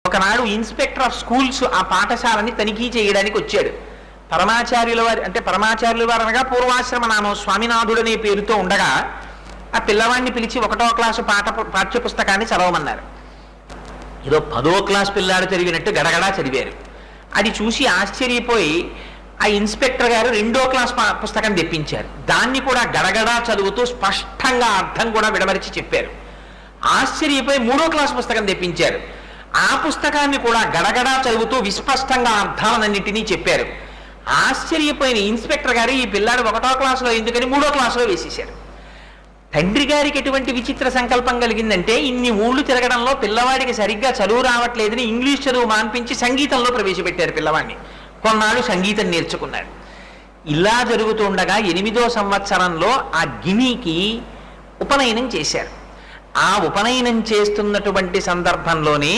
ఒకనాడు inspector of schools ఆ పాఠశాలని తనిఖీ చేయడానికి వచ్చాడు. పరమాచార్యుల వారి అంటే పరమాచార్యుల వారు అనగా పూర్వాశ్రమ నామం స్వామినాథుడు అనే పేరుతో ఉండగా ఆ పిల్లవాడిని పిలిచి 1వ క్లాసు పాఠ్య పుస్తకాన్ని చదవమన్నారు. ఏదో 10వ క్లాస్ పిల్లాడు చదివినట్టు గడగడా చదివారు. అది చూసి ఆశ్చర్యపోయి ఆ ఇన్స్పెక్టర్ గారు 2వ క్లాస్ పుస్తకం తెప్పించారు. దాన్ని కూడా గడగడా చదువుతూ స్పష్టంగా అర్థం కూడా విడమరిచి చెప్పారు. ఆశ్చర్యపోయి 3వ క్లాస్ పుస్తకం తెప్పించారు. ఆ పుస్తకాన్ని కూడా గడగడా చదువుతూ విస్పష్టంగా అర్థాలన్నింటినీ చెప్పారు. ఆశ్చర్యపోయిన ఇన్స్పెక్టర్ గారు ఈ పిల్లాడు 1వ క్లాసులో ఎందుకని 3వ క్లాసులో వేసేశారు. తండ్రి గారికి ఎటువంటి విచిత్ర సంకల్పం కలిగిందంటే ఇన్ని ఊళ్ళు తిరగడంలో పిల్లవాడికి సరిగ్గా చదువు రావట్లేదని ఇంగ్లీష్ చదువు మాన్పించి సంగీతంలో ప్రవేశపెట్టారు పిల్లవాడిని. కొన్నాళ్ళు సంగీతం నేర్చుకున్నాడు. ఇలా జరుగుతుండగా 8వ సంవత్సరంలో ఆ గినికి ఉపనయనం చేశారు. ఆ ఉపనయనం చేస్తున్నటువంటి సందర్భంలోనే